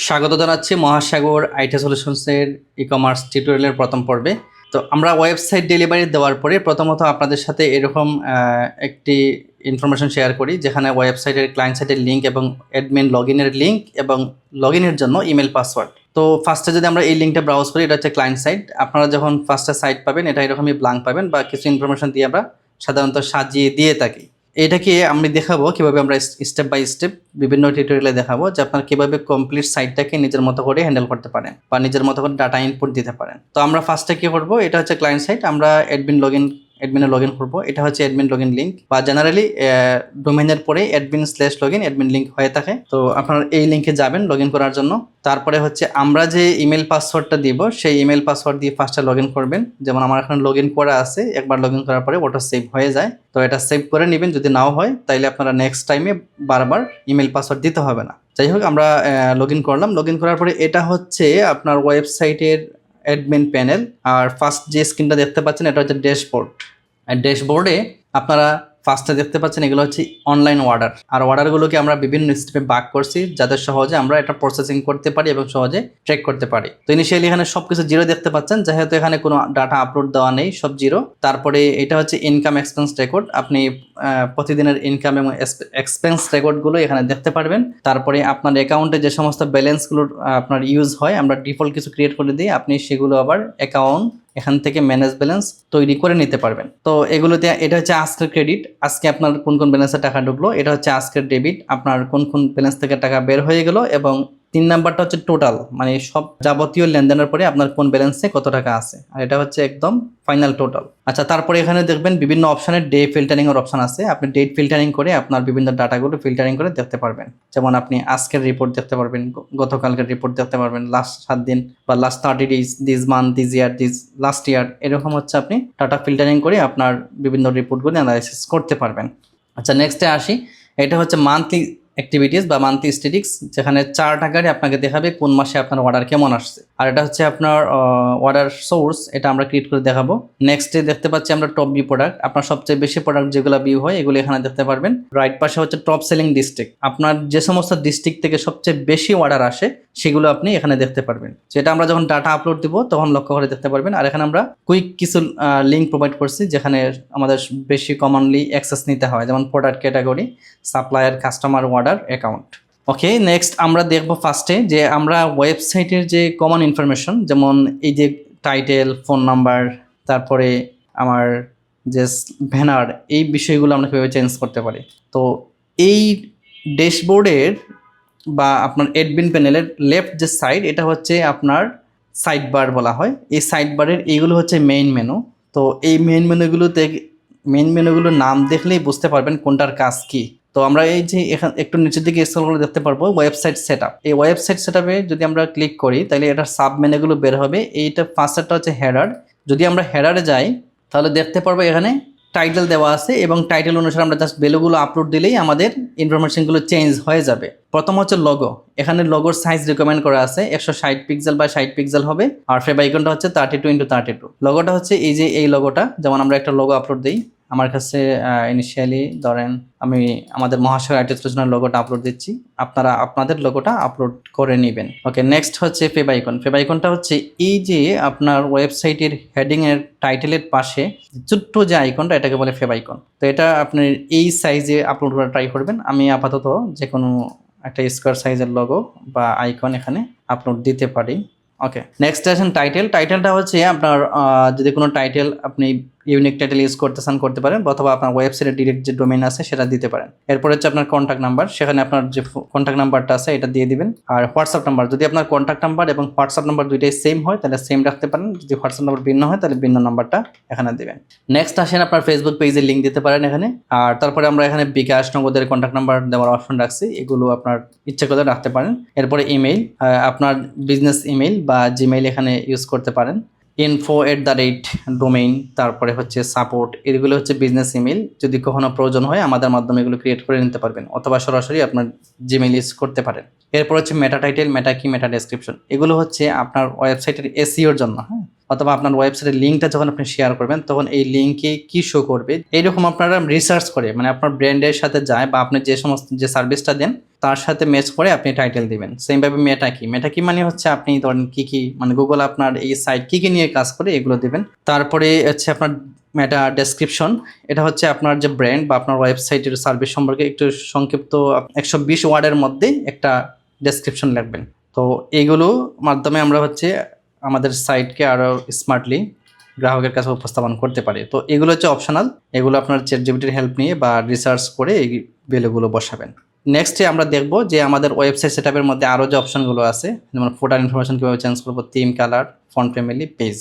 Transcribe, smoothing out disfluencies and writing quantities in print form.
স্বাগত জানাচ্ছি মহাসাগর আইটি সলিউশনসের ই-কমার্স টিউটোরিয়ালের প্রথম পর্বে। তো আমরা ওয়েবসাইট ডেলিভারি দেওয়ার পরে প্রথমত আপনাদের সাথে এরকম একটি ইনফরমেশন শেয়ার করি, যেখানে ওয়েবসাইটের ক্লায়েন্ট সাইটের লিঙ্ক এবং অ্যাডমিন লগইনের লিঙ্ক এবং লগইনের জন্য ইমেল পাসওয়ার্ড। তো ফার্স্টে যদি আমরা এই লিঙ্কটা ব্রাউজ করি, এটা হচ্ছে ক্লায়েন্ট সাইট। আপনারা যখন ফার্স্টে সাইট পাবেন, এটা এরকমই ব্ল্যাঙ্ক পাবেন বা কিছু ইনফরমেশন দিয়ে আমরা সাধারণত সাজিয়ে দিয়ে থাকি। এটাকে আমি দেখাবো কিভাবে আমরা স্টেপ বাই স্টেপ বিভিন্ন টিউটোরিয়ালে দেখাবো যে আপনারা কিভাবে কমপ্লিট সাইটটাকে নিজের মতো করে হ্যান্ডেল করতে পারেন বা নিজের মতো করে ডাটা ইনপুট দিতে পারেন। তো আমরা ফার্স্টে কি করব, এটা হচ্ছে ক্লায়েন্ট সাইট, আমরা অ্যাডমিনে লগ ইন করবো। এটা হচ্ছে অ্যাডমিন লগ ইন লিঙ্ক বা জেনারেলি ডোমেইনের পরে অ্যাডমিন/লগইন অ্যাডমিন লিঙ্ক হয়ে থাকে। তো আপনারা এই লিঙ্কে যাবেন লগ ইন করার জন্য। তারপরে হচ্ছে আমরা যে ইমেল পাসওয়ার্ডটা দিব, সেই ইমেল পাসওয়ার্ড দিয়ে ফার্স্টে লগ ইন করবেন। যেমন আমার এখানে লগ ইন করা আছে, একবার লগ ইন করার পরে ওটা সেভ হয়ে যায়। তো এটা সেভ করে নেবেন, যদি নাও হয় তাইলে আপনারা নেক্সট টাইমে বারবার ইমেল পাসওয়ার্ড দিতে হবে না। যাই হোক, আমরা লগ ইন করলাম। লগ ইন করার পরে এটা হচ্ছে আপনার ওয়েবসাইটের অ্যাডমিন প্যানেল। আর ফার্স্ট যে স্ক্রিনটা দেখতে পাচ্ছেন, এটা হচ্ছে ড্যাশবোর্ড। আর ড্যাশবোর্ডে আপনারা ফার্স্টে দেখতে পাচ্ছেন এগুলো হচ্ছে অনলাইন অর্ডার। আর অর্ডারগুলোকে আমরা বিভিন্ন স্টেপে ভাগ করছি, যাতে সহজে আমরা এটা প্রসেসিং করতে পারি এবং সহজে ট্র্যাক করতে পারি। তো ইনিশিয়ালি এখানে সবকিছু জিরো দেখতে পাচ্ছেন, যেহেতু এখানে কোনো ডাটা আপলোড দেওয়া নেই, সব জিরো। তারপরে এটা হচ্ছে ইনকাম এক্সপেন্স রেকর্ড। আপনি প্রতিদিনের ইনকাম এবং এক্সপেন্স রেকর্ডগুলো এখানে দেখতে পারবেন। তারপরে আপনার অ্যাকাউন্টে যে সমস্ত ব্যালেন্সগুলো আপনার ইউজ হয়, আমরা ডিফল্ট কিছু ক্রিয়েট করে দিই, আপনি সেগুলো আবার অ্যাকাউন্ট এখান থেকে ম্যানেজ ব্যালেন্স তৈরি করে নিতে পারবেন। তো এগুলোতে এটা হচ্ছে আজকের ক্রেডিট, আজকে আপনার কোন কোন ব্যালেন্সে টাকা ঢুকলো। এটা হচ্ছে আজকের ডেবিট, আপনার কোন কোন ব্যালেন্স থেকে টাকা বের হয়ে গেল। এবং 3 নাম্বারটা হচ্ছে টোটাল, মানে সব যাবতীয় লেনদেনের পরে আপনার কোন ব্যালেন্সে কত টাকা আছে। আর এটা হচ্ছে একদম ফাইনাল টোটাল। আচ্ছা, তারপরে এখানে দেখবেন বিভিন্ন অপশনের ডে ফিল্টারিং এর অপশন আছে। আপনি ডেট ফিল্টারিং করে আপনার বিভিন্ন ডাটাগুলো ফিল্টারিং করে দেখতে পারবেন। যেমন আপনি আজকের রিপোর্ট দেখতে পারবেন, গতকালকের রিপোর্ট দেখতে পারবেন, লাস্ট 7 দিন বা last 30 days, this month, this year, this last year, এরকম হচ্ছে আপনি ডাটা ফিল্টারিং করে আপনার বিভিন্ন রিপোর্টগুলো অ্যানালাইসিস করতে পারবেন। আচ্ছা, নেক্সটে আসি। এটা হচ্ছে মান্থলি অ্যাক্টিভিটিস বা মান্থলি স্ট্যাটিক্স, যেখানে 4 আকারে আপনাকে দেখাবে কোন মাসে আপনার অর্ডার কেমন আসছে। আর এটা হচ্ছে আপনার অর্ডার সোর্স, এটা আমরা ক্রিয়েট করে দেখাবো। নেক্সটে দেখতে পাচ্ছি আমরা টপ ভিউ প্রোডাক্ট, আপনার সবচেয়ে বেশি প্রোডাক্ট যেগুলো ভিউ হয় এগুলো এখানে দেখতে পারবেন। রাইট পাশে হচ্ছে টপ সেলিং ডিস্ট্রিক্ট, আপনার যে সমস্ত ডিস্ট্রিক্ট থেকে সবচেয়ে বেশি অর্ডার আসে সেগুলো আপনি এখানে দেখতে পারবেন। যেটা আমরা যখন ডাটা আপলোড দিব তখন লক্ষ্য করে দেখতে পারবেন। আর এখানে আমরা কুইক কিছু লিঙ্ক প্রোভাইড করছি, যেখানে আমাদের বেশি কমনলি অ্যাক্সেস নিতে হয়, যেমন product category, supplier, customer, order, account. Okay, next আমরা দেখবো ফার্স্টে যে আমরা ওয়েবসাইটের যে কমন ইনফরমেশন, যেমন এই যে টাইটেল, ফোন নাম্বার, তারপরে আমার যে ব্যানার, এই বিষয়গুলো আমরা কীভাবে চেঞ্জ করতে পারি। তো এই ড্যাশবোর্ডের বা আপনার অ্যাডমিন প্যানেলের লেফট যে সাইড, এটা হচ্ছে আপনার সাইড বার বলা হয়। এই সাইড বারের এইগুলো হচ্ছে মেইন মেনু। তো এই মেইন মেনুগুলোর নাম দেখলেই বুঝতে পারবেন কোনটার কাজ কি। তো আমরা এই যে এখানে একটু নিচের দিকে স্ক্রল করে দেখতে পারবো ওয়েবসাইট সেটআপ। এই ওয়েবসাইট সেটআপে যদি আমরা ক্লিক করি তাহলে এটার সাব মেনুগুলো বের হবে। এইটা ফার্স্টটা হচ্ছে হেডার। যদি আমরা হেডারে যাই তাহলে দেখতে পারবো এখানে টাইটেল দেওয়া আছে এবং টাইটেল অনুসারে আমরা জাস্ট ভ্যালুগুলো আপলোড দিলেই আমাদের ইনফরমেশনগুলো চেঞ্জ হয়ে যাবে। প্রথম হচ্ছে লোগো, এখানে লোগোর সাইজ রিকমেন্ড করা আছে 160 পিক্সেল বা 60 পিক্সেল হবে। আর ফেভ আইকনটা হচ্ছে 32x32। লোগোটা হচ্ছে এই যে এই লোগোটা, যেমন আমরা একটা লোগো আপলোড দিই, আমার কাছে ইনিশিয়ালি ধরেন আমি আমাদের মহাসাগর আইটি সলিউশনের লোগোটা আপলোড দিচ্ছি, আপনারা আপনাদের লোগোটা আপলোড করে নেবেন। ওকে, নেক্সট হচ্ছে ফেভ আইকন। ফেভ আইকনটা হচ্ছে এই যে আপনার ওয়েবসাইটের হেডিং এর টাইটেলের পাশে ছোট্ট যে আইকনটা, এটাকে বলে ফেভ আইকন। তো এটা আপনি এই সাইজে আপলোড করা ট্রাই করবেন। আমি আপাতত যে কোনো একটা স্কোয়ার সাইজের লোগো বা আইকন এখানে আপলোড দিতে পারি। ওকে, নেক্সট আসেন টাইটেল। টাইটেলটা হচ্ছে আপনার যদি কোনো টাইটেল আপনি ইউনিক টাইটেল ইউজ করতে পারেন, অথবা আপনার ওয়েবসাইটের ডিরেক্ট যে ডোমেইন আছে সেটা দিতে পারেন। এরপর হচ্ছে আপনার কন্ট্যাক্ট নাম্বার, সেখানে আপনার যে কন্ট্যাক্ট নাম্বারটা আছে এটা দিয়ে দিবেন। আর হোয়াটসঅ্যাপ নাম্বার, যদি আপনার কন্ট্যাক্ট নাম্বার এবং হোয়াটসঅ্যাপ নাম্বার দুইটাই সেম হয় তাহলে সেম রাখতে পারেন, যদি হোয়াটসঅ্যাপ নাম্বার ভিন্ন হয় তাহলে ভিন্ন নাম্বারটা এখানে দিবেন। নেক্সট আসেন আপনার ফেসবুক পেজের লিঙ্ক দিতে পারেন এখানে। আর তারপরে আমরা এখানে বিকাশ, নগদের কন্ট্যাক্ট নাম্বার দেওয়ার অপশন রাখছি, এগুলো আপনার ইচ্ছে করে রাখতে পারেন। এরপরে ইমেইল, আপনার বিজনেস ইমেইল বা জিমেইল এখানে ইউজ করতে পারেন। info@domain, তারপরে হচ্ছে সাপোর্ট, এগুলো হচ্ছে বিজনেস ইমেল। যদি কখনো প্রয়োজন হয় আমাদের মাধ্যমে এগুলো ক্রিয়েট করে নিতে পারবেন, অথবা সরাসরি আপনার জিমেইল ইউজ করতে পারেন। এরপর হচ্ছে মেটা টাইটেল, মেটা কি, মেটা ডেসক্রিপশন। এগুলো হচ্ছে আপনার ওয়েবসাইটের এসইওর জন্য, হ্যাঁ, অথবা আপনার ওয়েবসাইটের লিঙ্কটা যখন আপনি শেয়ার করবেন তখন এই লিঙ্কে কি শো করবে এইরকম আপনারা রিসার্চ করে, মানে আপনার ব্র্যান্ডের সাথে যায় বা আপনি যে সমস্ত যে সার্ভিসটা দেন তার সাথে ম্যাচ করে আপনি টাইটেল দিবেন। সেমভাবে মেটা কি, মেটা কি মানে হচ্ছে আপনি ধরেন কি কি, মানে গুগল আপনার এই সাইট কি কি নিয়ে কাজ করে এগুলো দিবেন। তারপরে হচ্ছে আপনার মেটা ডেসক্রিপশন, এটা হচ্ছে আপনার যে ব্র্যান্ড বা আপনার ওয়েবসাইটের সার্ভিস সম্পর্কে একটু সংক্ষিপ্ত 120 ওয়ার্ডের মধ্যে একটা ডেসক্রিপশন লিখবেন। তো এইগুলো মাধ্যমে আমরা হচ্ছে আমাদের সাইটকে আরও স্মার্টলি গ্রাহকের কাছে উপস্থাপন করতে পারি। তো এগুলো হচ্ছে অপশনাল, এগুলো আপনার চ্যাটজিপিটির হেল্প নিয়ে বা রিসার্চ করে এই ভ্যালুগুলো বসাবেন। নেক্সটে আমরা দেখব যে আমাদের ওয়েবসাইট সেটআপের মধ্যে আরও যে অপশনগুলো আছে, যেমন ফুটার ইনফরমেশন কীভাবে চেঞ্জ করবো, theme, colour, font family, page.